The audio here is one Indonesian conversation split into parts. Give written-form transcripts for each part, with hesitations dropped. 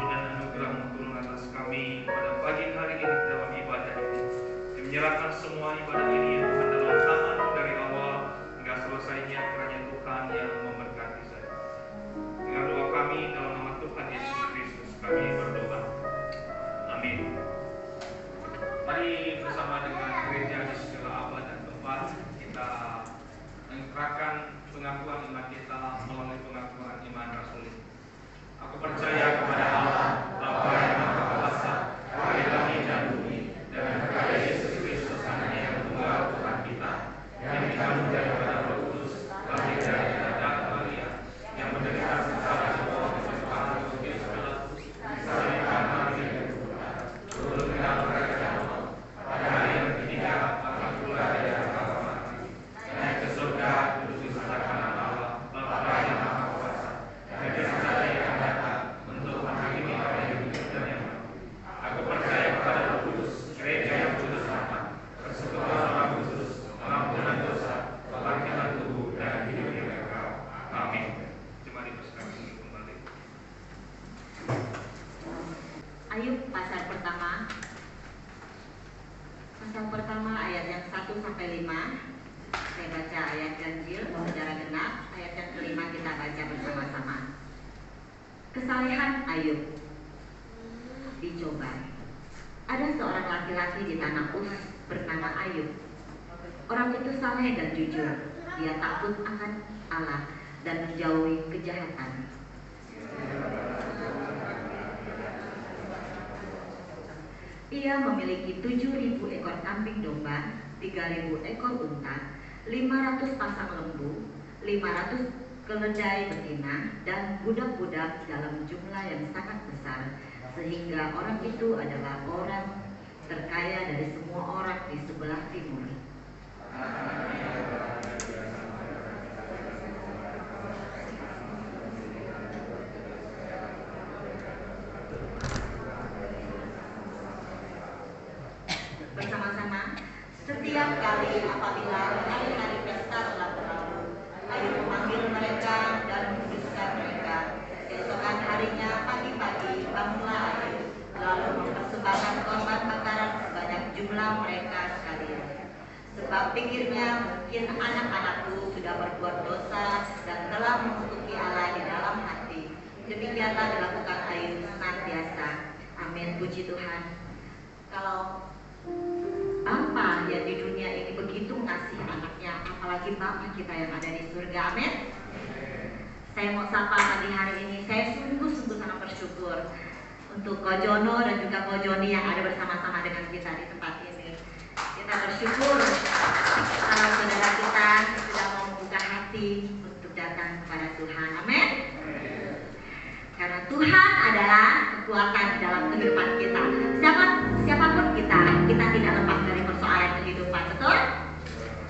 dan anugerah-Mu turun atas kami pada pagi hari ini dalam ibadah ini. Kami menyerahkan semua ibadah ini ya Tuhan dalam tangan-Mu dari awal hingga selesainya, kiranya Tuhan yang memberkati saya. Dengan doa kami dalam nama Tuhan Yesus Kristus kami berdoa. Amin. Mari bersama dengan gereja di segala abad dan tempat kita mengikrarkan pengakuan iman kita melalui pengakuan iman rasuli. Aku percaya kepada Allah, Bapa yang Maha Kuasa, Bapa langit dan bumi, dan kepada Yesus Kristus anaknya yang tunggal Tuhan kita, yang dikandung daripada Roh Kudus, lahir dari Maria, yang menderita secara di bawah kekuasaan Pontius Pilatus, disalibkan mati dan berkuburan, turun ke dalam kerajaan Allah, pada hari yang ketiga bangkit pula dari antara mati, naik ke surga, duduk di sebelah kanan Allah, Bapa yang Maha Kuasa, dan di sana Dia akan datang untuk menghakimi orang yang hidup dan yang mati. Aku percaya kepada Roh Kudus, gereja yang kudus sama, persekutuan orang kudus, pengampunan dosa, kebangkitan tubuh dan hidup yang kekal. Amin. Mari bersatu kembali. Ayub pasal pertama. Pasal pertama ayat yang 1 sampai 5. Saya baca ayat ganjil, saudara genap. Ayat yang kelima kita baca bersama-sama. Kesalehan Ayub dicoba. Ada seorang laki-laki di tanah Uz bernama Ayub. Orang itu saleh dan jujur. Dia takut akan Allah dan menjauhi kejahatan. Ia memiliki 7.000 ekor kambing domba, 3.000 ekor unta, 500 pasang lembu, 500 keledai betina, dan budak-budak dalam jumlah yang sangat besar, sehingga orang itu adalah orang terkaya dari semua orang di sebelah timur. Bersama-sama, setiap kali apabila hari-hari pesta telah berlalu, Ayub memanggil mereka dan menguduskan mereka. Keesokan harinya pagi-pagi bangunlah Ayub, lalu mempersembahkan korban bakaran sebanyak jumlah mereka sekalian. Sebab pikirnya mungkin anak-anakku sudah berbuat dosa dan telah mengutuki Allah di dalam hati. Demikianlah dilakukan Ayub senantiasa. Amin. Puji Tuhan. Kalau Bapa yang di dunia ini begitu mengasihi anaknya, apalagi Bapa kita yang ada di surga. Amin. Saya mau sapa pagi hari ini. Saya sungguh-sungguh sangat bersyukur untuk Ko Jono dan juga Ko Joni yang ada bersama-sama dengan kita di tempat ini. Kita bersyukur kalau saudara kita sudah mau membuka hati untuk datang kepada Tuhan. Amin. Karena Tuhan adalah kekuatan dalam kehidupan kita. Siapapun kita tidak lepas dari persoalan kehidupan, betul?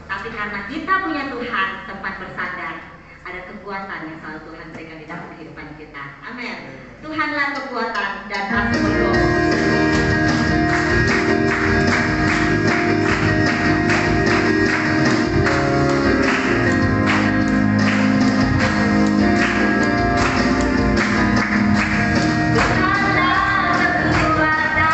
Tapi karena kita punya Tuhan tempat bersandar, ada kekuatan yang selalu Tuhan berikan di dalam kehidupan kita. Amin. Tuhanlah kekuatan dan aku berdoa. Ada padamu hatiku percaya.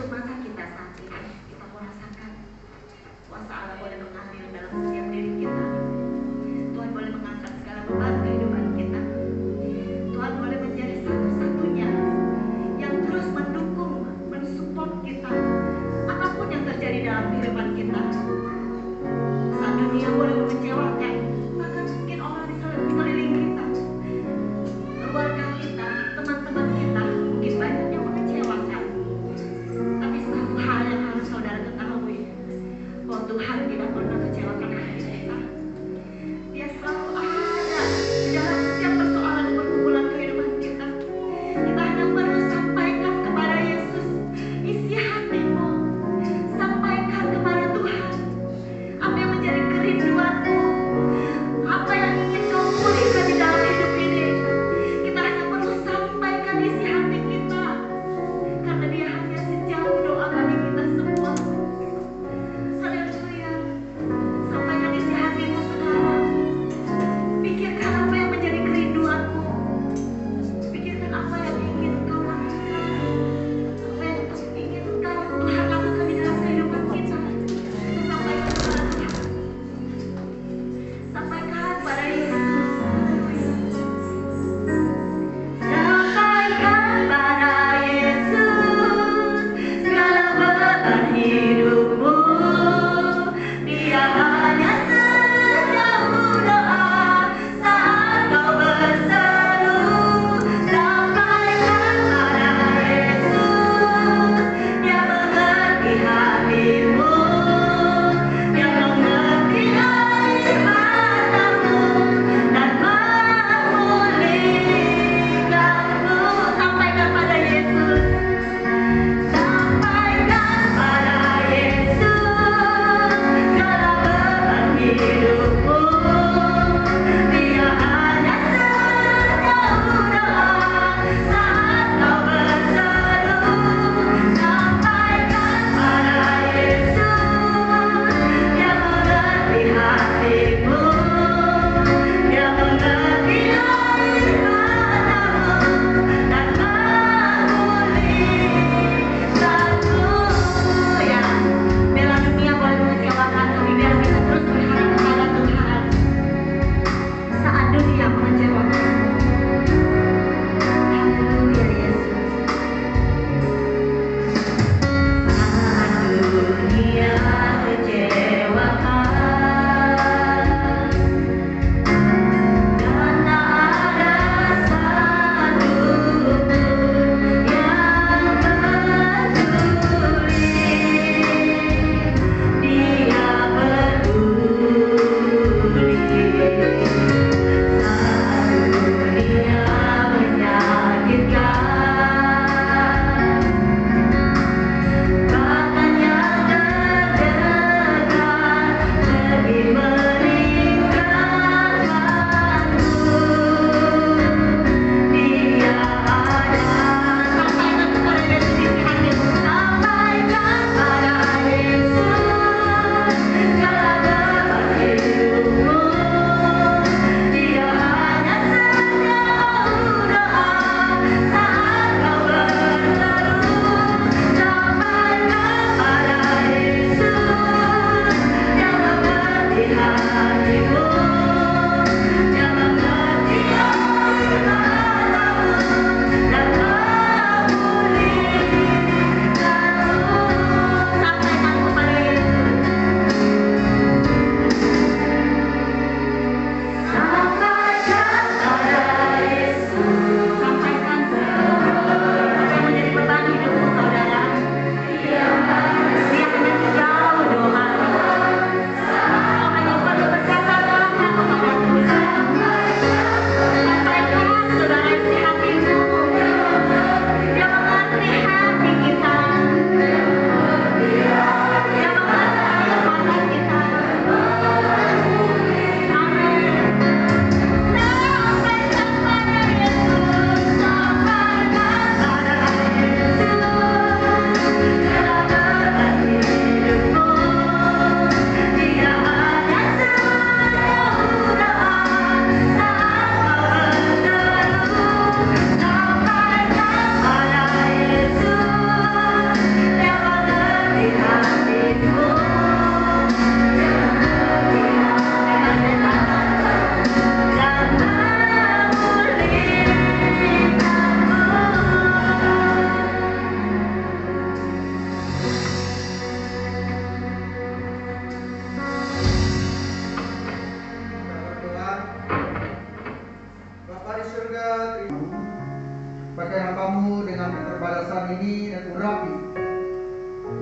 menutup mata kita saat ini, kita mau rasakan kuasa Allah boleh mengalir dalam setiap diri kita. Tuhan boleh mengangkat segala beban kehidupan kita. Tuhan boleh menjadi satu-satunya yang terus mendukung, mensupport kita apapun yang terjadi dalam kehidupan kita. Saat dunia boleh mengecewakan, bahkan mungkin orang di sekeliling kita, keluarga kita, teman-teman kita, mungkin banyak yang mengecewakan. Tapi satu hal yang harus saudara ketahui, bahwa Tuhan tidak pernah kecewakan hati kita. Dia selalu ada di dalam setiap persoalan pergumulan kehidupan kita. Kita hanya perlu sampaikan kepada Yesus isi hatimu, sampaikan kepada Tuhan apa yang menjadi kerinduanmu,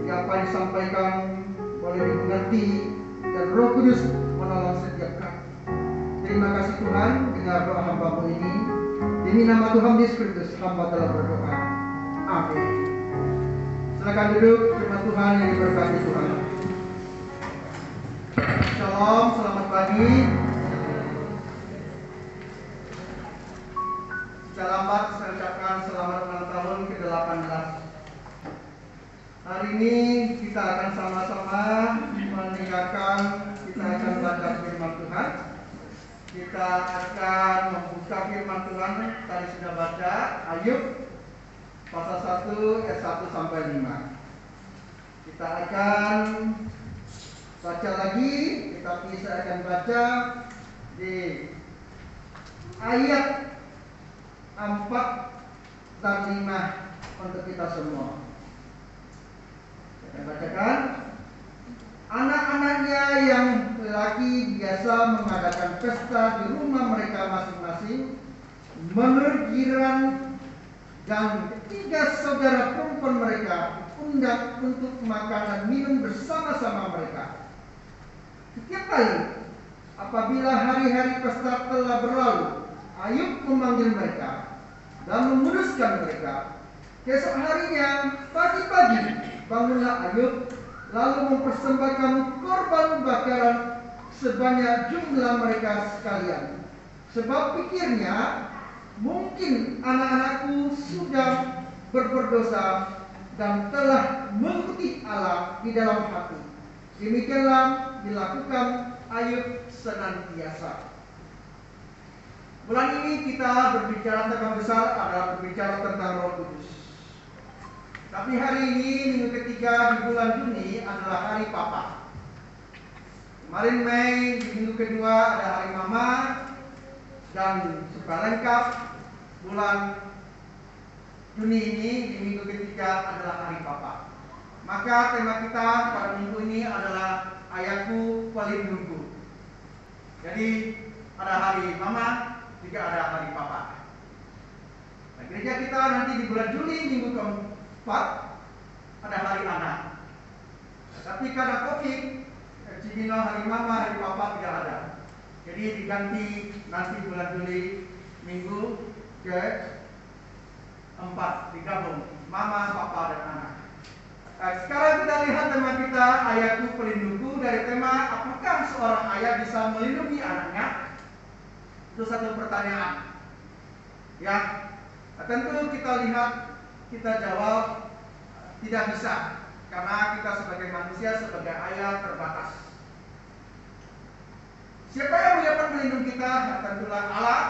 apa yang disampaikan boleh dimengerti dan Roh Kudus menolong setiap kami. Terima kasih Tuhan, dengar doa hamba-Mu ini. Demi nama Tuhan Yesus Kristus, hamba telah berdoa. Amin. Silakan duduk, firman Tuhan yang diberkati Tuhan. Shalom, selamat pagi. Secara lambat saya ucapkan selamat ulang tahun ke-18. Hari ini kita akan sama-sama meninggalkan, kita akan baca firman Tuhan. Kita akan membuka firman Tuhan, tadi sudah baca Ayub pasal 1 ayat 1 sampai 5. Kita akan baca lagi, tetapi saya akan baca di ayat 4 dan 5 untuk kita semua. Saya akan bacakan. Anak-anaknya yang lelaki biasa mengadakan pesta di rumah mereka masing-masing menurut jiran, dan ketiga saudara perempuan mereka diundang untuk makan dan minum bersama-sama mereka. Setiap kali apabila hari-hari pesta telah berlalu, Ayub memanggil mereka dan menguduskan mereka. Keesok harinya pagi-pagi bangunlah Ayub, lalu mempersembahkan korban bakaran sebanyak jumlah mereka sekalian. Sebab pikirnya, mungkin anak-anakku sudah berdosa dan telah mengikuti Allah di dalam hati. Demikianlah dilakukan Ayub senantiasa. Bulan ini kita berbicara tentang besar adalah berbicara tentang Roh Kudus. Tapi hari ini, minggu ketiga di bulan Juni adalah hari Papa. Kemarin Mei, di minggu kedua ada hari Mama, dan supaya lengkap, bulan Juni ini di minggu ketiga adalah hari Papa. Maka tema kita pada minggu ini adalah Ayahku Pelindungku. Jadi ada hari Mama, juga ada hari Papa. Nah, gereja kita nanti di bulan Juli minggu keempat ada hari anak. Tapi karena COVID, Cibinong hari Mama, hari Papa tidak ada. Jadi diganti nanti bulan Juli minggu ke-4 digabung Mama, Papa dan anak. Nah, sekarang kita lihat tema kita Ayahku Pelindungku, dari tema apakah seorang ayah bisa melindungi anaknya? Itu satu pertanyaan. Ya, nah, tentu kita lihat, kita jawab tidak bisa, karena kita sebagai manusia, sebagai ayah terbatas. Siapa yang dapat melindungi kita? Nah, tentulah Allah,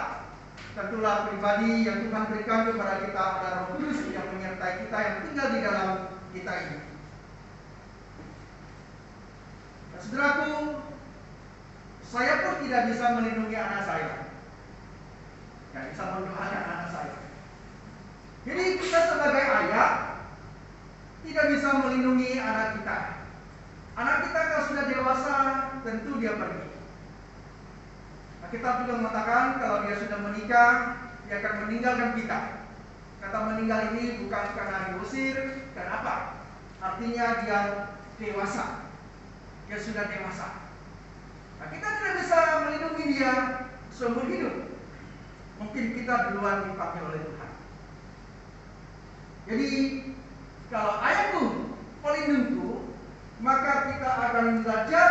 tentulah pribadi yang Tuhan berikan kepada kita, ada Roh Kudus yang menyertai kita, yang tinggal di dalam kita ini. Nah, saudaraku, saya pun tidak bisa melindungi anak saya. Tidak bisa mendoakan anak saya. Jadi kita sebagai ayah tidak bisa melindungi anak kita. Anak kita kalau sudah dewasa, tentu dia pergi. Nah, kita juga mengatakan kalau dia sudah menikah, dia akan meninggalkan kita. Kata meninggal ini bukan karena diusir, karena apa? Artinya dia dewasa. Dia sudah dewasa. Nah, kita tidak bisa melindungi dia seumur hidup. Mungkin kita duluan dipanggil oleh Tuhan. Jadi kalau Ayahku Pelindungku, maka kita akan belajar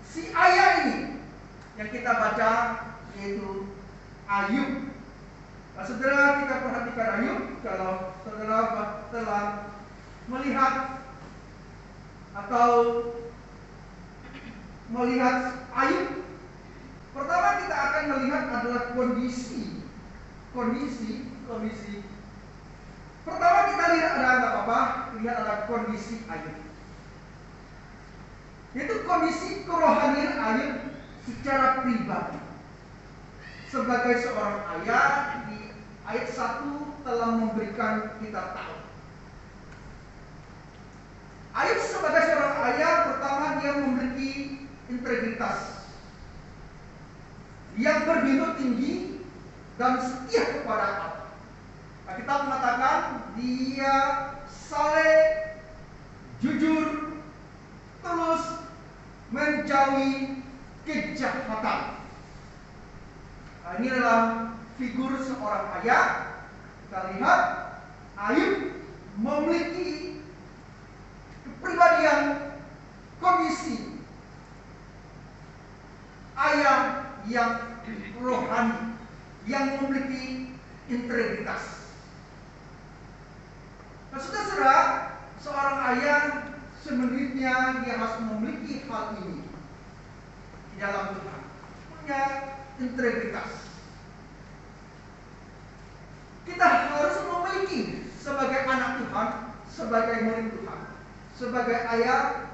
si ayah ini yang kita baca, yaitu Ayub. Nah, saudara, kita perhatikan Ayub. Kalau saudara telah melihat atau melihat Ayub, pertama kita akan melihat adalah kondisi. Pertama kita lihat lihat ada kondisi Ayub. Yaitu kondisi kerohanian Ayub secara pribadi. Sebagai seorang ayah, di ayat 1 telah memberikan kita tahu. Ayub sebagai seorang ayah, pertama dia memiliki integritas. Dia berilmu tinggi dan setia kepada Allah. Nah, kita mengatakan dia saleh, jujur, menjauhi kejahatan. Nah, ini adalah figur seorang ayah. Kita lihat Ayub memiliki kepribadian, kondisi ayah yang rohani, yang memiliki integritas. Nah, saudara, seorang ayah sebenarnya dia harus memiliki hal ini di dalam Tuhan, punya integritas. Kita harus memiliki sebagai anak Tuhan, sebagai murid Tuhan, sebagai ayah.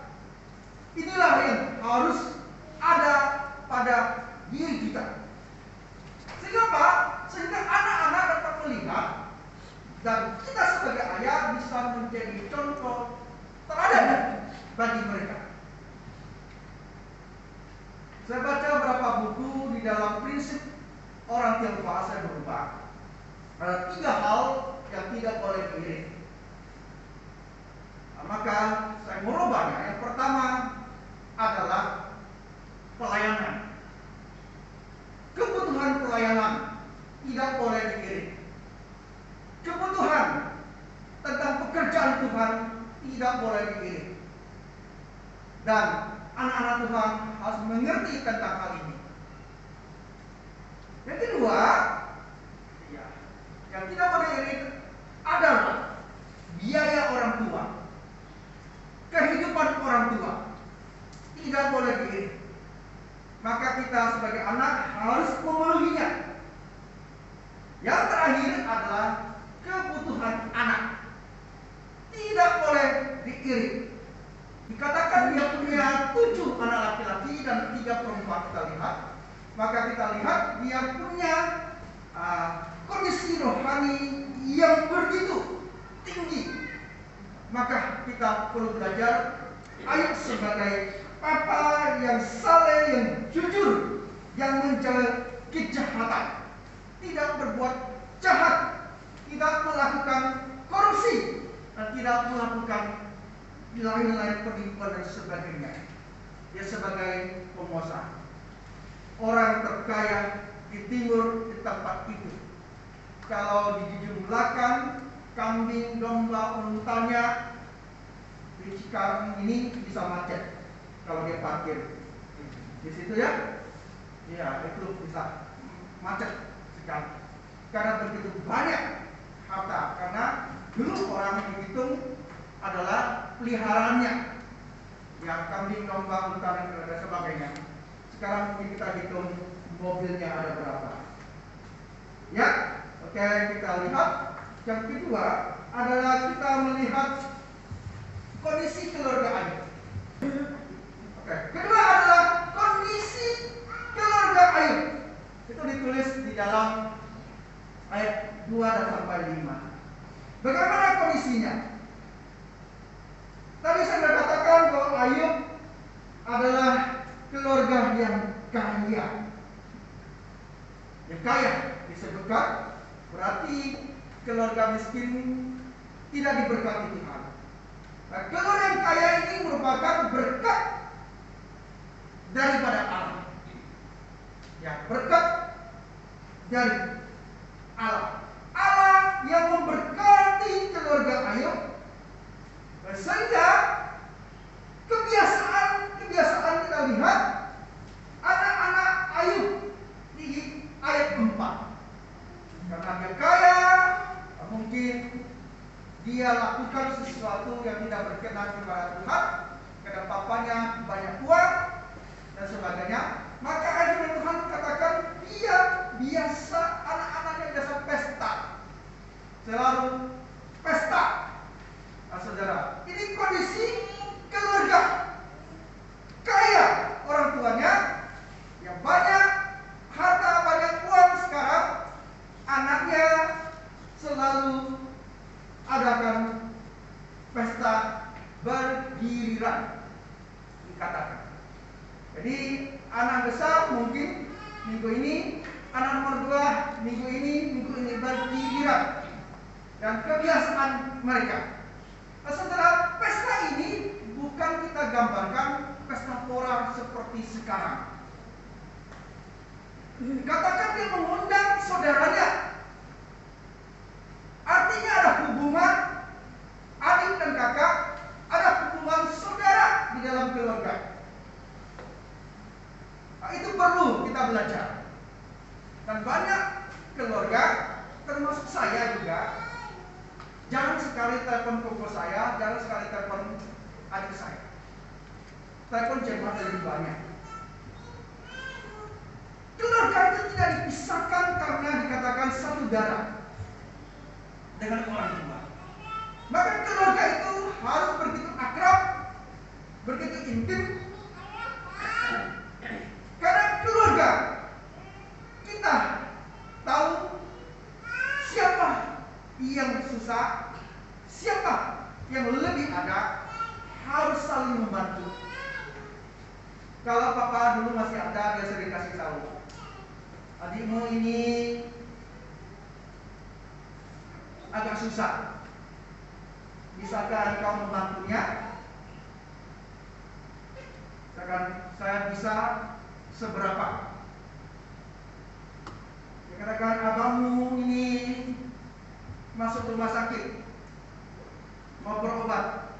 Inilah yang harus ada pada diri kita. Sehingga apa? Sehingga anak-anak dapat melihat dan kita sebagai ayah bisa menjadi contoh teladan bagi mereka. Saya baca beberapa buku di dalam prinsip orang Tionghoa, saya berubah. Ada 3 hal yang tidak boleh diirit. Nah, maka saya merubahnya. Yang pertama adalah pelayanan. Kebutuhan pelayanan tidak boleh diirit. Kebutuhan tentang pekerjaan Tuhan tidak boleh diirit. Dan anak-anak Tuhan harus mengerti tentang hal ini. Yang kedua, yang tidak boleh irit adalah biaya orang tua, kehidupan orang tua tidak boleh diirit. Maka kita sebagai anak harus memenuhinya. Yang terakhir adalah kebutuhan anak tidak boleh diirit. Dikatakan dia punya 7 anak laki-laki dan 3 perempuan, kita lihat. Maka kita lihat dia punya kondisi rohani yang begitu tinggi. Maka kita perlu belajar Ayub sebagai papa yang saleh, yang jujur, yang menjaga kejahatan, tidak berbuat jahat, tidak melakukan korupsi, dan tidak melakukan lain-lain penipuan dan sebagainya. Dia sebagai penguasa, orang terkaya di timur di tempat itu. Kalau dijumlahkan kambing, domba, untanya di Cikarang ini bisa macet kalau dia parkir di situ ya. Ya, itu bisa macet sekali karena begitu banyak harta. Karena dulu orang menghitung adalah peliharaannya, yang kambing, domba, unta dan sebagainya. Sekarang mungkin kita hitung mobilnya ada berapa. Ya, oke, kita lihat. Yang kedua adalah kita melihat kondisi keluarga Ayub. Oke, kedua adalah kondisi keluarga Ayub. Itu ditulis di dalam ayat 2 dan sampai 5. Bagaimana kondisinya? Tadi saya sudah katakan bahwa Ayub adalah keluarga yang kaya. Yang kaya disebutkan berarti keluarga miskin tidak diberkati Tuhan. Nah, keluarga yang kaya ini merupakan berkat daripada Allah. Ya, berkat dari Allah. Allah yang memberkati keluarga Ayub. Sehingga kebiasaan kita lihat anak-anak Ayub di ayat 4. Karena dia kaya, mungkin dia lakukan sesuatu yang tidak berkenan kepada Tuhan, karena papanya banyak uang dan sebagainya. Maka akhirnya Tuhan katakan dia biasa, anak-anaknya biasa pesta, selalu pesta. Nah, saudara, ini kondisi keluarga kaya, orang tuanya yang banyak harta, banyak uang. Sekarang anaknya selalu adakan pesta bergiliran, dikatakan. Jadi anak besar mungkin minggu ini, anak nomor 2 minggu ini bergiliran, dan kebiasaan mereka. Nah, saudara, pesta ini bukan kita gambarkan pesta pora besar seperti sekarang. Katakan dia mengundang saudaranya. Artinya ada hubungan adik dan kakak, ada hubungan saudara di dalam keluarga. Nah, itu perlu kita belajar. Dan banyak keluarga, termasuk saya juga, jangan sekali telepon koko saya, jangan sekali telepon adik saya. Telepon jemaat lebih banyak. Keluarga itu tidak dipisahkan karena dikatakan satu darah dengan orang tua. Maka keluarga itu harus begitu akrab, begitu intim. Karena keluarga kita tahu siapa yang susah, siapa yang lebih ada, harus saling membantu. Kalau papa dulu masih ada, dia sering kasih tahu, adikmu ini agak susah, bisakah engkau membantunya? Saya bisa seberapa. Dikatakan abangmu ini masuk rumah sakit, mau berobat,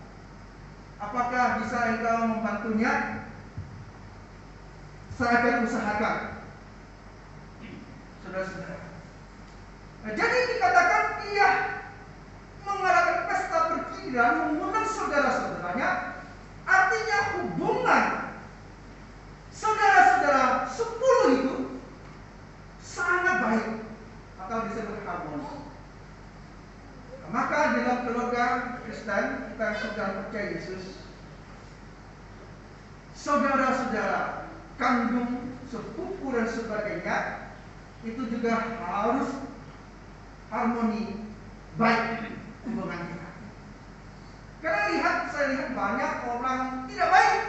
apakah bisa engkau membantunya? Saya akan usahakan. Saudara-saudara, jadi dikatakan dia mengadakan pesta perkiraan, mengundang saudara-saudaranya. Artinya hubungan saudara-saudara 10 itu sangat baik atau disebut harmoni. Maka dalam keluarga Kristen kita yang sudah percaya Yesus, saudara-saudara, kandung, sepupu dan sebagainya, itu juga harus harmoni baik hubungan kita. Karena saya lihat banyak orang tidak baik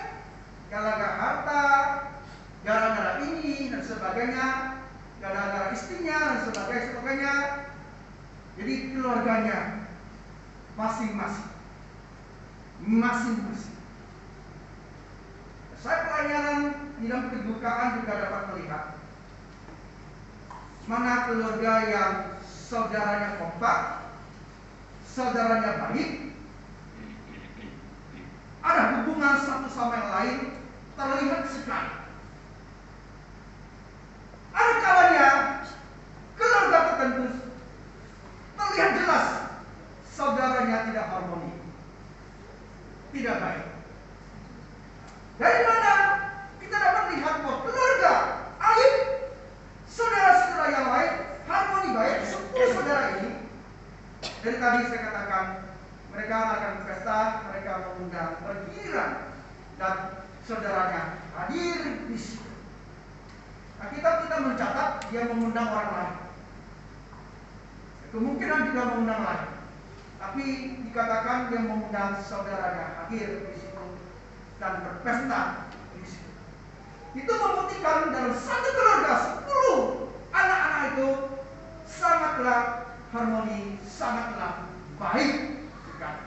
gara-gara harta, gara-gara ini dan sebagainya, gara-gara istrinya dan sebagainya. Jadi keluarganya masing-masing. Saya pelayanan di dalam kedukaan juga dapat melihat mana keluarga yang saudaranya kompak, saudaranya baik, ada hubungan satu sama yang lain, terlihat sekali. Ada kalanya keluarga tertentu terlihat jelas saudaranya tidak harmoni, tidak baik. Dari mana kita dapat lihat bahwa keluarga Aib, saudara-saudara yang lain harmoni baik, 10 saudara ini? Dari tadi saya katakan mereka akan pesta, mereka mengundang pergiliran dan saudaranya hadir di situ. Nah, kita mencatat dia mengundang orang lain. Kemungkinan juga mengundang lain. Tapi dikatakan dia mengundang saudaranya hadir di situ dan berpesta di situ. Itu membuktikan dalam satu keluarga 10 anak-anak itu sangatlah harmoni, sangatlah baik sekali.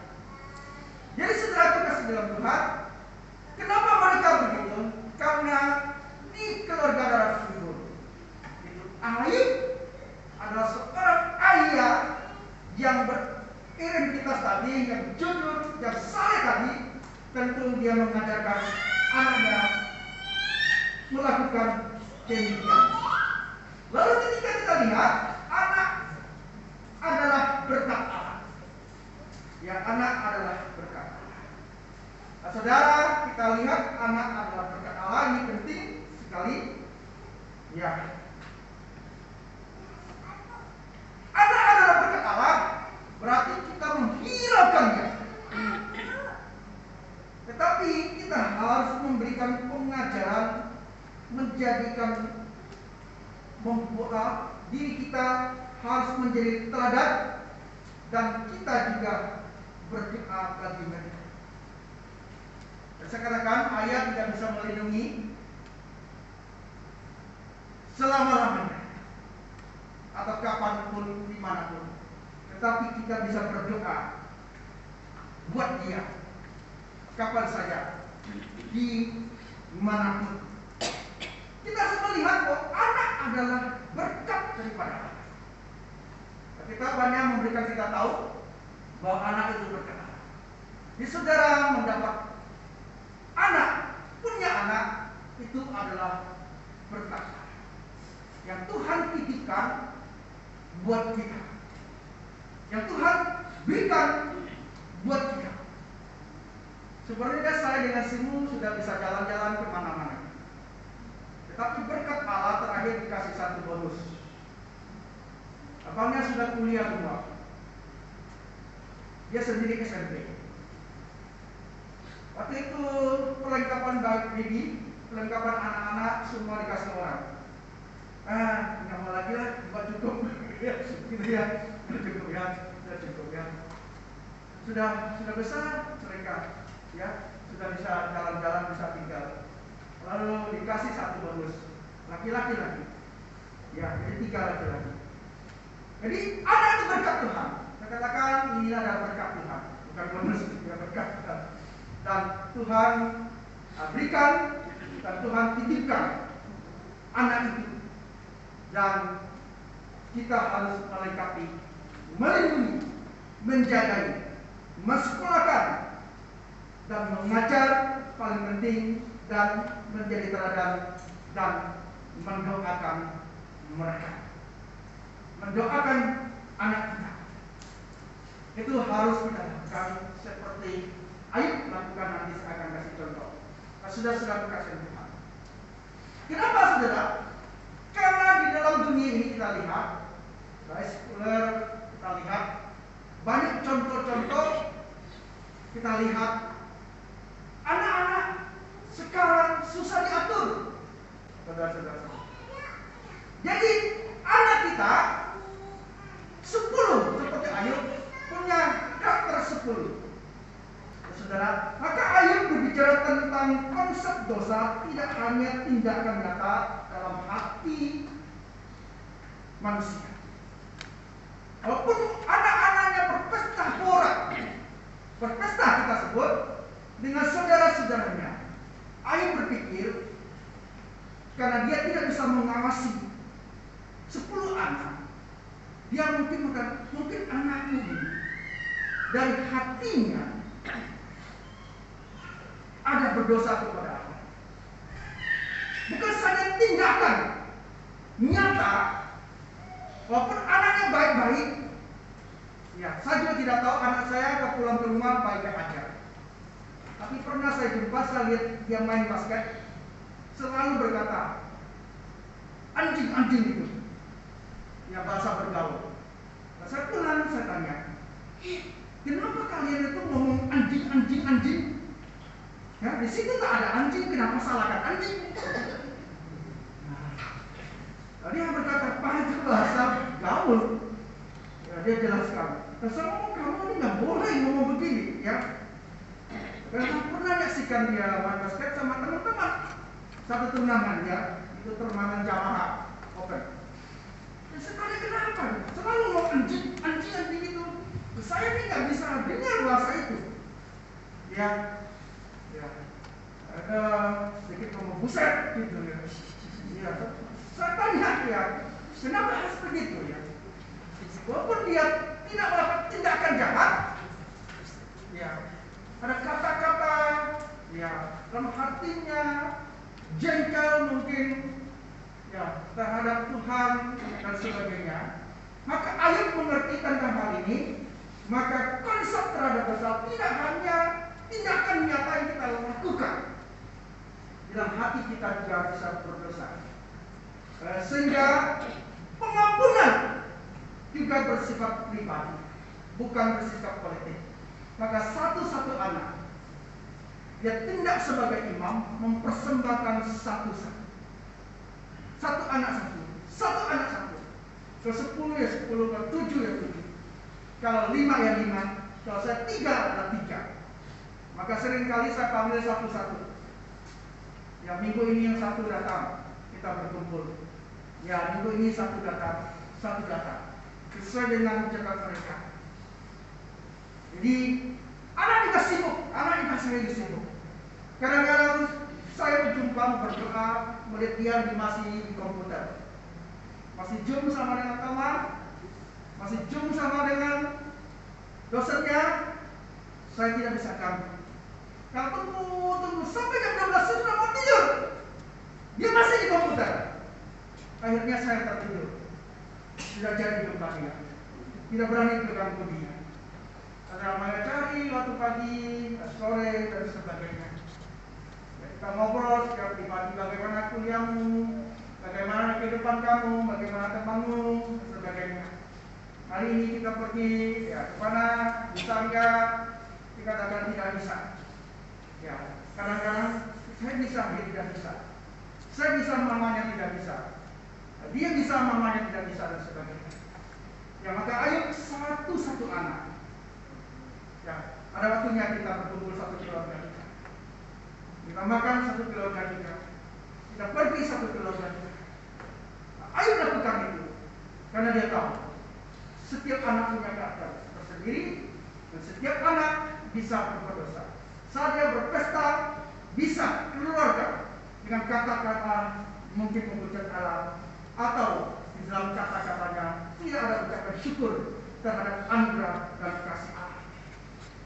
Jadi saudara itu kasih dalam Tuhan, kenapa mereka begitu? Karena di keluarga darah figur itu Aib adalah seorang ayah yang berintegritas tadi, yang jujur, yang saleh tadi. Tentu dia mengajarkan anaknya melakukan demikian. Lalu ketika kita lihat anak adalah berkat Allah. Ya, anak adalah berkat Allah. Nah, saudara, kita lihat anak adalah berkat Allah, ini penting sekali. Ya, anak adalah berkat Allah, berarti kita menghiraukannya. Tetapi kita harus memberikan pengajaran, menjadikan, membuat diri kita harus menjadi teladan, dan kita juga berdoa bagi mereka. Saya katakan ayah tidak bisa melindungi selama-lamanya atau kapanpun, dimanapun. Tetapi kita bisa berdoa buat dia kapan saja, di manapun. Kita harus melihat bahwa anak adalah berkat daripada Allah. Kita banyak memberikan kita tahu bahwa anak itu berkat Allah. Di saudara mendapat anak, punya anak, itu adalah berkat yang Tuhan titipkan buat kita, yang Tuhan berikan buat kita. Sebenarnya saya dengan Simu sudah bisa jalan-jalan kemana-mana, tetapi berkat Allah terakhir dikasih satu bonus. Abangnya sudah kuliah semua, dia sendiri SMP. Waktu itu perlengkapan baby, perlengkapan anak-anak semua dikasih orang. Nggak mau lagi lah, buat cukup. Gitu ya, cukup ya, sudah cukup ya. Sudah besar mereka, ya sudah bisa jalan-jalan, bisa tinggal. Lalu dikasih satu bonus, laki-laki lagi, ya jadi 3 laki-laki. Jadi anak itu berkat Tuhan. Saya katakan ini adalah berkat Tuhan, bukan bonus, ya berkat Tuhan. Dan Tuhan berikan dan Tuhan titipkan anak itu, dan kita harus melengkapi, melindungi, menjagai, mensekolahkan, dan mengajar, paling penting, dan menjadi teladan, dan mendoakan mereka, mendoakan anak kita. Itu harus kita lakukan seperti Ayub lakukan. Nanti saya akan kasih contoh. Sudah berkasih Tuhan. Kenapa saudara? Karena di dalam dunia ini kita lihat, sekuler, kita lihat banyak contoh-contoh. Kita lihat anak-anak sekarang susah diatur, saudara-saudara. Jadi anak kita 10 seperti Ayub punya karakter 10. Saudara, maka Ayub berbicara tentang konsep dosa tidak hanya tindakan nyata dalam hati manusia. Walaupun anak-anaknya berpesta pora, berpesta kita sebut dengan saudara-saudaranya, Ayub berpikir karena dia tidak bisa mengawasi 10 anak, dia mungkin anaknya ini dari hatinya ada berdosa kepada Allah. Bukan saja tindakan nyata, walaupun anaknya baik-baik. Ya, saya juga tidak tahu anak saya pulang ke rumah baik-baik aja. Tapi pernah saya jumpa, saya lihat dia main basket, selalu berkata, anjing-anjing itu. Ya, bahasa bergaul. Nah, saya pulang, saya tanya, kenapa kalian itu ngomong anjing? Ya, di situ tak ada anjing, kenapa salahkan anjing? Nah, dia berkata, Pak, itu bahasa gaul. Ya, dia jelaskan. Saya kamu ini nggak boleh ngomong begini, ya. Karena pernah nyaksikan dia main basket sama teman-teman. Satu turnamen, ya, itu turnamen Yamaha Open. Ya, sekali kenapa? Selalu ngomong anjing itu. Saya ini nggak bisa dengar bahasa itu. Ya. Ada sedikit ngomong buset gitu ya. Ya, saya tanya dia, kenapa harus begitu ya? Walaupun dia tidak melakukan tindakan jahat, ya, ada kata-kata, ya, dalam hatinya jengkel mungkin, ya, terhadap Tuhan dan sebagainya. Maka Ayub mengerti tentang hal ini. Maka konsep terhadap dosa tidak hanya tindakan nyata yang kita lakukan, dalam hati kita juga bisa berdosa. Sehingga pengampunan juga bersifat pribadi, bukan bersifat politik. Maka satu-satu anak, dia tindak sebagai imam, mempersembahkan satu-satu. Satu anak satu. Ke 10 ya 10, ke 7 ya 7. Kalau 5 ya 5, kalau saya 3 adalah 3. Maka seringkali saya panggil satu-satu. Ya, minggu ini yang satu datang, kita berkumpul. Ya, minggu ini satu datang. Sesuai dengan jadwal mereka. Jadi, anak juga sibuk. Kadang-kadang saya berjumpa melihat dia masih di komputer, masih zoom sama dengan teman, masih zoom sama dengan dosennya, saya tidak bisa ganggu. Kalau tunggu sampai jam 12 saya sudah mau tidur, dia masih di komputer. Akhirnya saya tertidur, tidak jadi jumpa dia, tidak berani berganggu dia. Karena saya cari waktu pagi, sore dan sebagainya. Kita ngobrol setiap pagi, bagaimana kuliahmu, bagaimana kehidupan kamu, bagaimana temanmu, dan sebagainya. Hari ini kita pergi ya kemana, bisa enggak? Dikatakan tidak bisa. Ya, kadang-kadang saya bisa, dia tidak bisa. Saya bisa, mamanya tidak bisa. Dia bisa, mamanya tidak bisa dan sebagainya. Ya, maka ayo satu anak. Ya, ada waktunya kita berkumpul satu keluarga kita. Kita makan satu keluarga kita. Kita pergi satu keluarga kita. Nah, ayo lakukan itu. Karena dia tahu setiap anak punya karakter tersendiri dan setiap anak bisa berbuat dosa. Saat dia berpesta bisa keluarga dengan kata-kata mungkin mengucap Allah atau di dalam kata-katanya tidak ada ucapan syukur terhadap anugerah dan kasih Allah.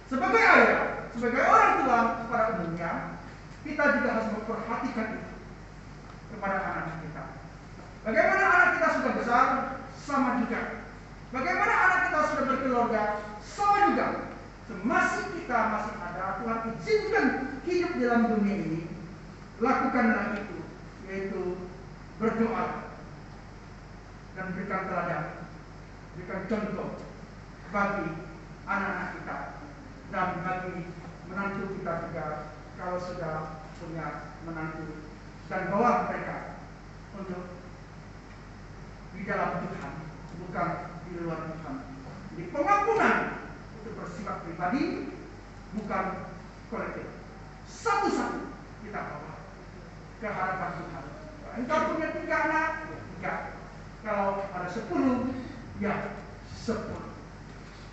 Sebagai ayah, sebagai orang tua pada umumnya, kita juga harus memperhatikan itu kepada anak kita. Bagaimana anak kita sudah besar, sama juga. Bagaimana anak kita sudah berkeluarga, sama juga. Semasa kita masih ada, Tuhan izinkan hidup dalam dunia ini, lakukanlah itu, yaitu berdoa dan berikan teladan, berikan contoh bagi anak-anak kita dan bagi menantu kita juga kalau sudah punya menantu, dan bawa mereka untuk di dalam Tuhan, bukan di luar Tuhan. Jadi pengampunan itu bersifat pribadi, bukan kolektif. Satu-satu kita bawa ke hadapan Tuhan. Kalau engkau punya 3 anak, 3. Kalau ada 10, ya 10.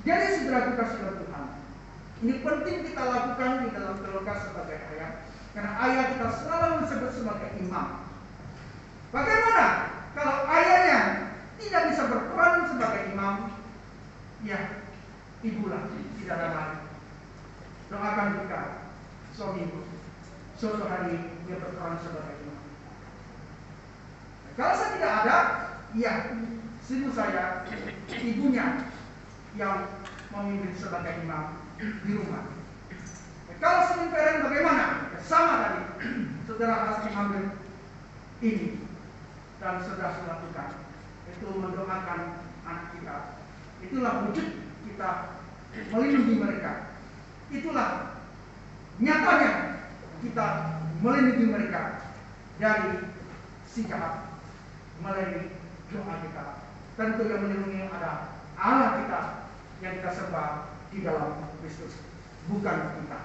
Jadi saudara kasih Tuhan, ini penting kita lakukan di dalam keluarga sebagai ayah, karena ayah kita selalu disebut sebagai imam. Bagaimana kalau ayahnya tidak bisa berperan sebagai imam? Ya, ibulah, tidak ada lain. Doakan kita suamiku, suatu hari dia berperan sebagai imam. Kalau saya tidak ada, ya, sungguh saya ibunya yang memimpin sebagai imam di rumah. Kalau Senin Peren bagaimana? Ya, sama tadi, saudara harus mengambil ini dan sudah lakukan. Itu mendoakan anak kita. Itulah wujud kita melindungi mereka. Itulah nyatanya kita melindungi mereka dari si jahat melalui doa kita. Tentu yang melindungi ada Allah kita yang kita sembah di dalam Kristus, bukan kita.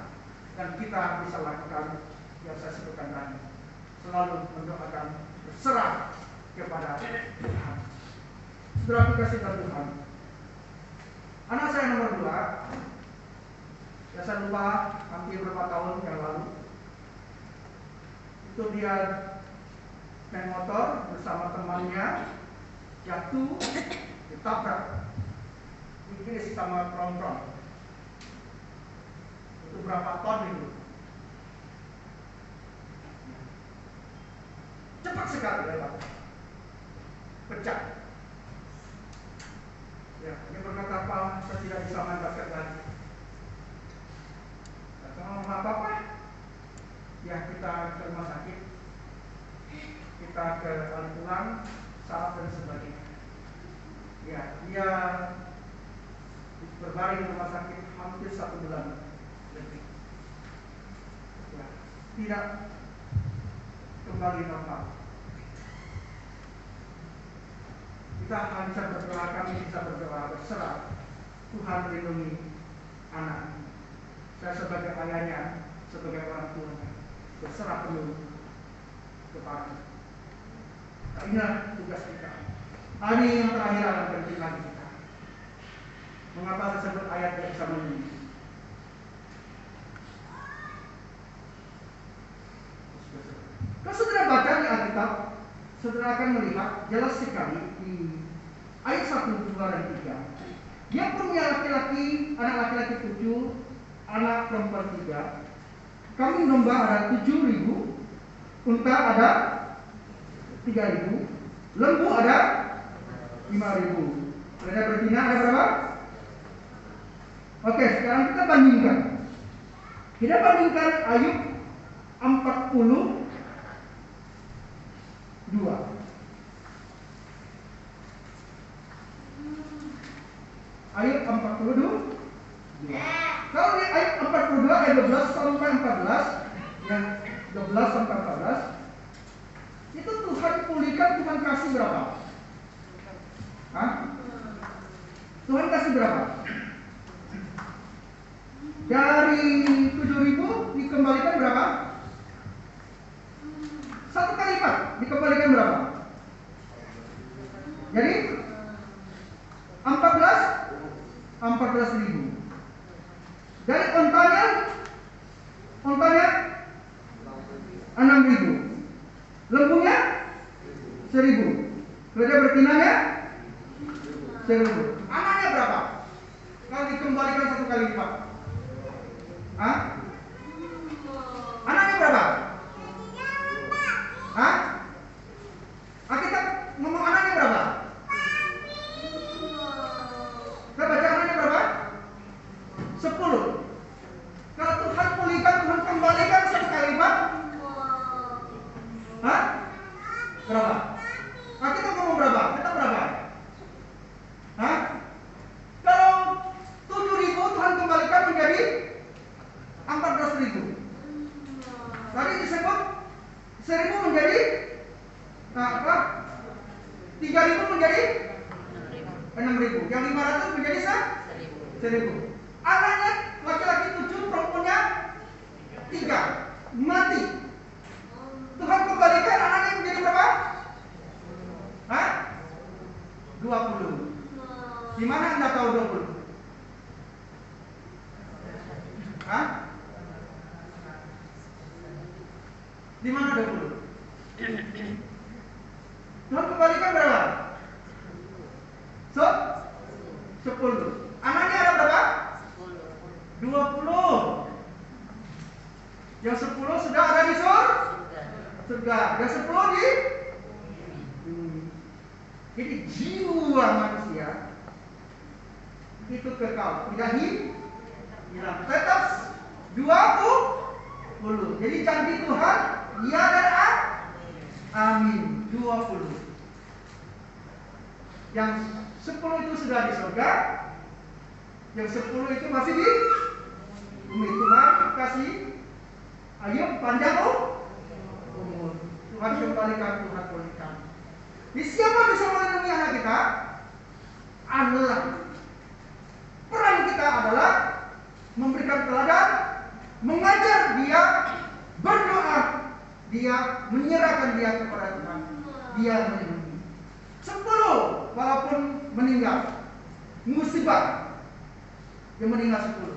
Dan kita bisa lakukan yang saya sebutkan tadi, selalu mendoakan, berserah kepada Tuhan. Saudara kasih Tuhan, anak saya nomor 2, ya saya lupa hampir berapa tahun yang lalu, itu dia naik motor bersama temannya, jatuh, ditabrak, dikris sama tronton. Itu berapa ton itu? Cepat sekali lewat, pecah. Ya, dia berkata, "Pak, saya tidak bisa main basket lagi." Kalau nggak apa-apa, ya kita ke rumah sakit, kita ke pulang, saraf dan sebagainya. Ya, dia berbaring di rumah sakit hampir 1 bulan lebih. Ya, tidak kembali normal. Kita hanya bisa berdoa, kami bisa berdoa, berserah. Tuhan melindungi anak. Saya sebagai ayahnya, sebagai orang tuanya, berserah penuh kepada. Nah, inilah tugas kita. Hari yang terakhir akan penting lagi kita. Mengapa saya sebut ayat yang bisa melindungi? Kalau saudara baca di Alkitab, saudara akan melihat jelas sekali di ayat 1, 2, dan 3. Dia punya laki-laki, anak laki-laki 7, anak perempuan 3. Kambing domba ada 7.000, unta ada 3.000, lembu ada 5.000. Ada betina ada berapa? Oke, sekarang kita bandingkan. Kita bandingkan Ayub 42. Ayub 42. Kalau di ayat 42 ayat 12 sampai 14, yang 12 sampai 14, itu Tuhan pulihkan, Tuhan kasih berapa? Hah? Tuhan kasih berapa? Dari 7.000 dikembalikan berapa? 1 kali lipat dikembalikan berapa? Jadi 14.000. Dari ontanya 6.000, lembunya 1.000, keledai betinanya 1.000. Anaknya berapa? Kalau dikembalikan 1 kali lipat, hah? Anaknya berapa? Hah? Kita ngomong anaknya berapa? Kita baca anaknya berapa? 10. Kalau Tuhan pulihkan, Tuhan kembalikan 1 kali lipat, hah? Berapa? Kita ngomong berapa? Kita berapa? Hah? Kalau 7.000 Tuhan kembalikan menjadi 14.000. Tadi disebut 1.000 menjadi 3.000 menjadi 6.000. Yang 500 menjadi 1.000. Anaknya laki-laki 7, perempuannya 3, mati. Tuhan kembalikan anaknya menjadi berapa? Hah? 20. Di mana Anda tahu 20? Hah? Di mana 20? Tuhan kembalikan berapa? 10. Anaknya ada berapa? 20. Yang 10 sudah ada di surga. Yang 10 di bumi. Jadi jiwa manusia itu kekal, tidak hilang, tetap 20. Jadi janji Tuhan ya dan amin. 20. Yang 10 itu sudah di surga, yang 10 itu masih di bumi. Tuhan kasih Ayub panjang umur. Tuhan kembalikan, Tuhan pulihkan. Di siapa bisa melindungi anak kita? Adalah peran kita adalah memberikan teladan, mengajar dia, berdoa, dia menyerahkan dia kepada Tuhan. Dia melindungi. 10 walaupun meninggal musibah, dia meninggal 10.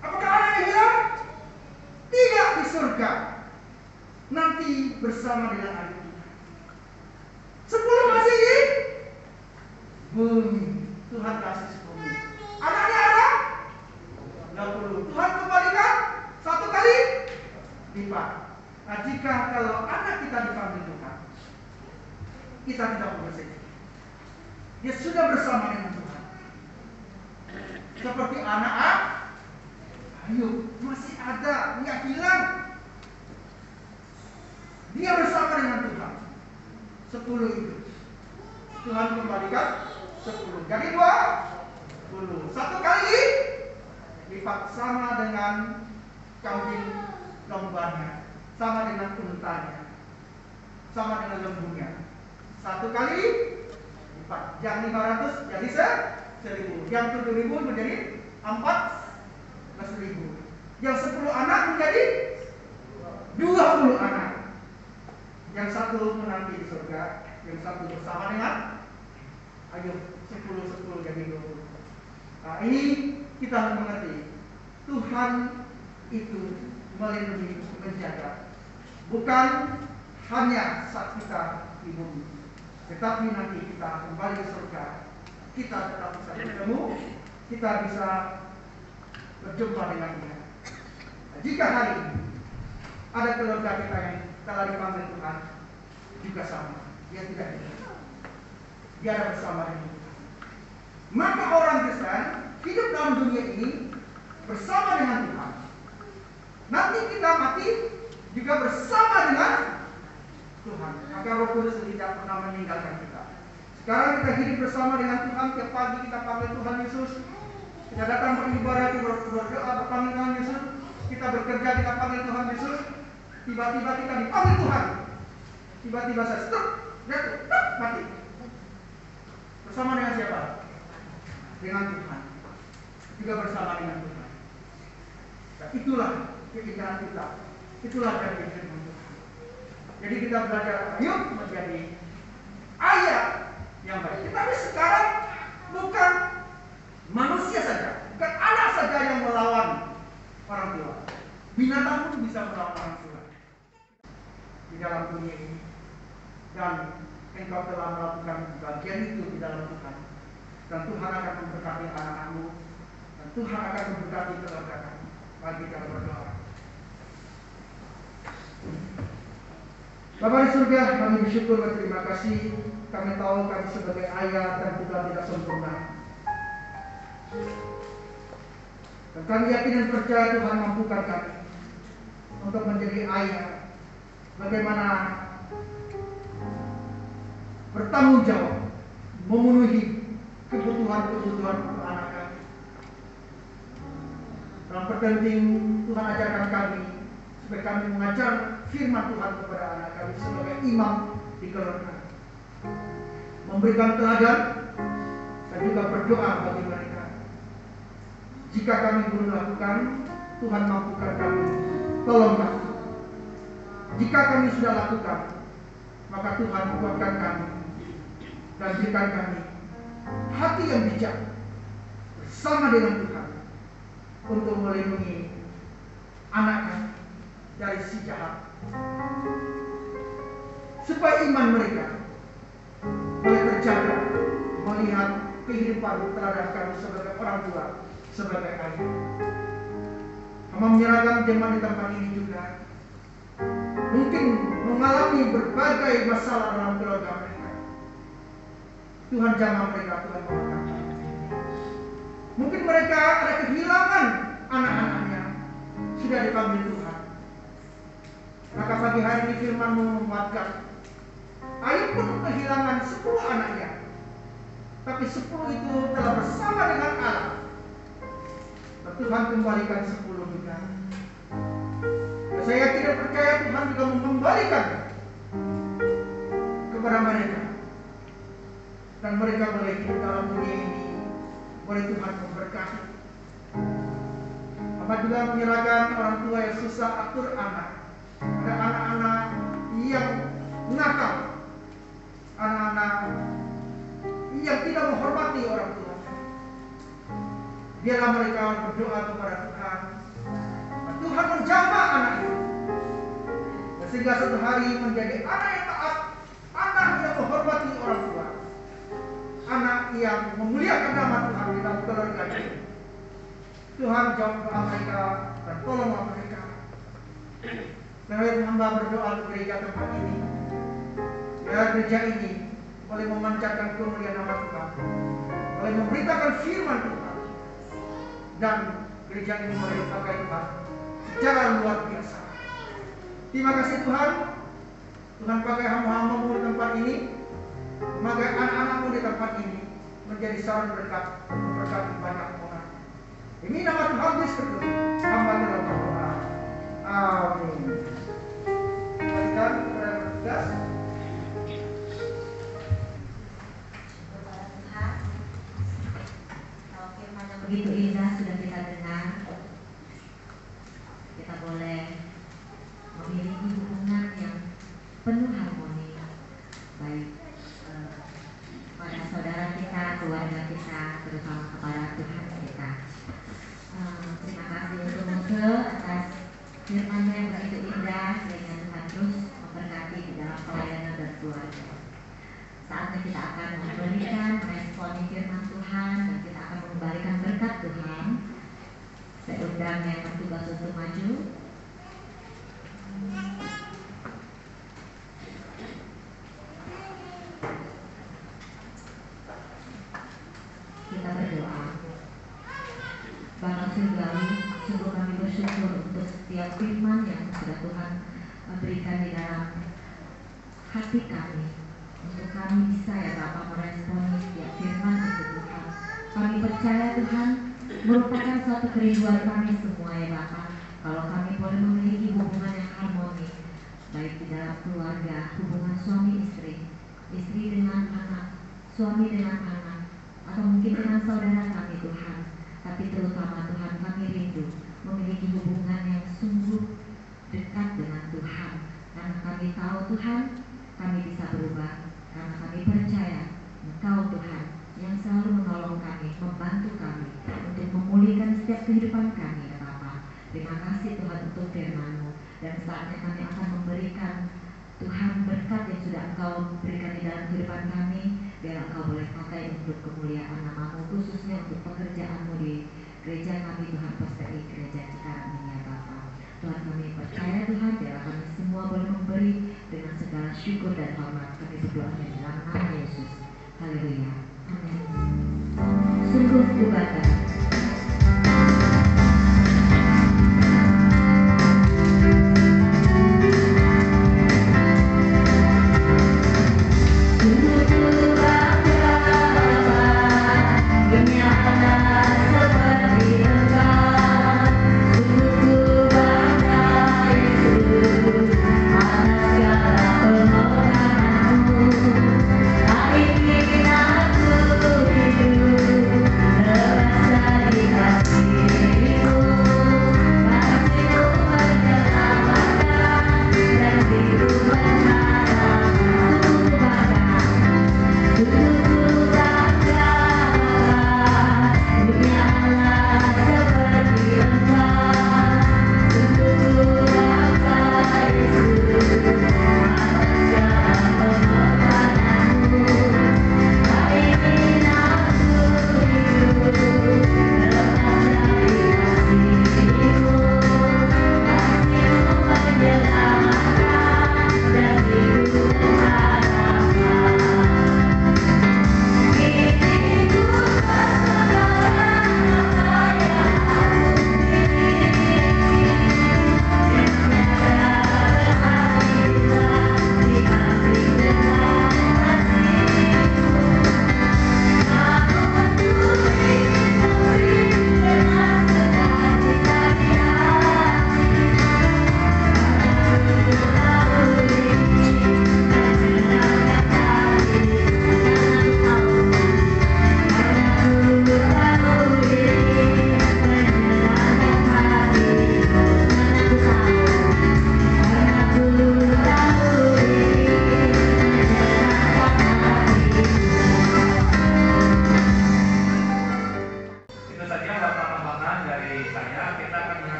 Apakah anaknya hilang? Tidak, di surga nanti bersama dengan anak kita. 10 masih di bumi. Tuhan kasih 10. Anaknya ada 20. Tuhan kembalikan 1 kali lipat. Nah, jika kalau anak kita dipanggil Tuhan, kita tidak bersedih. Dia sudah bersama dengan Tuhan. Seperti anak Ayub, masih ada, nggak hilang. Dia bersama dengan Tuhan. 10 itu Tuhan kembalikan 10. Jadi 20. 1 kali lipat, sama dengan kambing dombanya, sama dengan untanya, sama dengan lembunya. 1 kali lipat. Yang 500 jadi 1.000. Yang 7.000 menjadi 14.000. Yang 10 anak menjadi 20 anak. Yang 1 menanti di surga, yang 1 bersama dengan Ayub. 10 jadi 20. Nah, ini kita mengerti Tuhan itu melindungi, menjaga, bukan hanya saat kita di bumi. Tetapi nanti kita kembali ke surga, kita tetap bisa bertemu, kita bisa berjumpa dengan Dia. Nah, jika hari ini ada keluarga kita yang telah dipanggil Tuhan, juga sama, dia tidak hidup, dia ada bersama dengan Tuhan. Maka orang Kristen hidup dalam dunia ini bersama dengan Tuhan. Nanti kita mati juga bersama dengan Tuhan. Maka Roh Kudus tidak pernah meninggalkan kita. Sekarang kita hidup bersama dengan Tuhan. Tiap pagi kita panggil Tuhan Yesus. Kita datang beribadah, kita berdoa, berpanggil Tuhan Yesus. Kita bekerja, kita panggil Tuhan Yesus. Tiba-tiba kita dipanggil Tuhan. Tiba-tiba saya stop, jatuh, mati. Bersama dengan siapa? Dengan Tuhan. Juga bersama dengan Tuhan. Dan itulah keindahan kita. Itulah dari firman Tuhan. Jadi kita belajar yuk menjadi ayah yang baik. Tetapi sekarang bukan manusia saja, bukan anak saja yang melawan orang tua. Binatang pun bisa melawan orang tua di dalam dunia ini. Dan engkau telah melakukan bagian itu di dalam Tuhan. Dan Tuhan akan memberkati anak-anakmu. Dan Tuhan akan memberkati keluarga kamu. Mari kita berdoa. Bapa di surga, kami bersyukur dan terima kasih. Kami tahu kami sebagai ayah dan juga tidak sempurna. Dan kami yakin dan percaya Tuhan mampukan kami untuk menjadi ayah. Bagaimana bertanggung jawab memenuhi kebutuhan-kebutuhan untuk anak kami. Yang terpenting Tuhan ajarkan kami supaya kami mengajar firman Tuhan kepada anak kami sebagai imam di keluarga, memberikan teladan dan juga berdoa bagi mereka. Jika kami belum lakukan, Tuhan mampukan kami, tolong kami. Jika kami sudah lakukan, maka Tuhan kuatkan kami dan berikan kami hati yang bijak bersama dengan Tuhan untuk melindungi anak kami dari si jahat, supaya iman mereka boleh terjaga melihat kehidupan teladan kami sebagai orang tua, sebagai ayah. Kami menyerahkan jemaat di tempat ini juga mungkin mengalami berbagai masalah dalam keluarga mereka. Tuhan jamah mereka, Tuhan memberkati. Mungkin mereka ada kehilangan anak-anaknya, sudah dipanggil Tuhan. Maka pagi hari ini firman-Mu menguatkan. Ayub pun kehilangan 10 anaknya, tapi 10 itu telah bersama dengan Allah. Dan Tuhan kembalikan 10 juga. Dan saya tidak percaya Tuhan juga mengembalikan kepada mereka. Dan mereka boleh hidup dalam dunia ini, boleh Tuhan memberkati. Maka juga menyerahkan orang tua yang susah atur anak. Ada anak-anak yang nakal, anak-anak yang tidak menghormati orang tua. Biarlah mereka berdoa kepada Tuhan. Tuhan menjaga anak itu, sehingga suatu hari menjadi anak yang taat, anak yang menghormati orang tua, anak yang memuliakan nama Tuhan di dalam keluarganya. Tuhan jawab doa mereka dan tolonglah mereka. Mari hamba berdoa untuk gereja tempat ini. Biar gereja ini boleh memancarkan kemuliaan nama Tuhan, boleh memberitakan firman Tuhan, dan gereja ini boleh dipakai Tuhan secara luar biasa. Terima kasih Tuhan. Tuhan pakai hamba-hamba-Mu di tempat ini, memakai anak-anak-Mu di tempat ini menjadi saluran berkat, memberkati banyak orang. Demi nama Tuhan Yesus, hamba telah berdoa. Amin. Kita bertugas. Kalau firman yang begitu indah sudah kita dengar, kita boleh memiliki hubungan yang penuh harmoni, baik pada saudara kita, keluarga kita, terutama kepada Tuhan kita. Terima kasih untuk Mose atas firman-Nya yang begitu bersyukur untuk setiap firman yang sudah Tuhan berikan di dalam hati kami, untuk kami bisa ya Bapak meresponi setiap firman itu Tuhan. Kami percaya Tuhan merupakan suatu kerinduan kami semua ya Bapak, kalau kami boleh memiliki hubungan yang harmoni, baik di dalam keluarga, hubungan suami istri, istri dengan anak, suami dengan anak, atau mungkin dengan saudara kami Tuhan. Tapi terutama Tuhan, kami rindu memiliki hubungan yang sungguh dekat dengan Tuhan, karena kami tahu Tuhan, kami bisa berubah, karena kami percaya Engkau Tuhan yang selalu menolong kami, membantu kami untuk memulihkan setiap kehidupan kami ya Bapa. Terima kasih Tuhan untuk firman-Mu, dan saatnya kami akan memberikan Tuhan berkat yang sudah Engkau berikan di dalam kehidupan kami, biar Engkau boleh pakai untuk kemuliaan nama-Mu, khususnya untuk pekerjaan-Mu di gereja kami Tuhan, Persei Gereja Cikarang ini ya Bapa. Tuhan, kami percaya Tuhan, biar kami semua boleh memberi dengan segala syukur dan hormat. Kami berdoa di dalam nama Yesus. Haleluya. Amin. Sungguh ku bangga.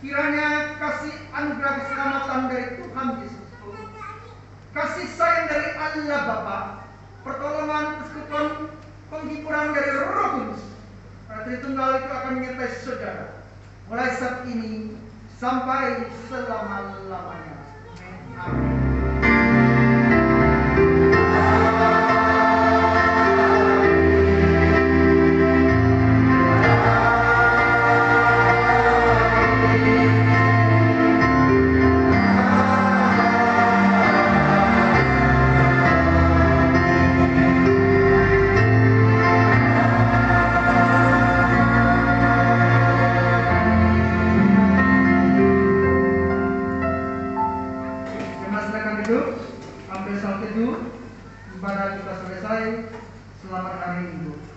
Kiranya kasih anugerah keselamatan dari Tuhan Yesus, kasih sayang dari Allah Bapa, pertolongan, persekutuan, penghiburan dari Roh Kudus, Tritunggal itu akan menyertai saudara mulai saat ini sampai selama-lamanya. Amin. ibadah kita selesai. Selamat hari Minggu.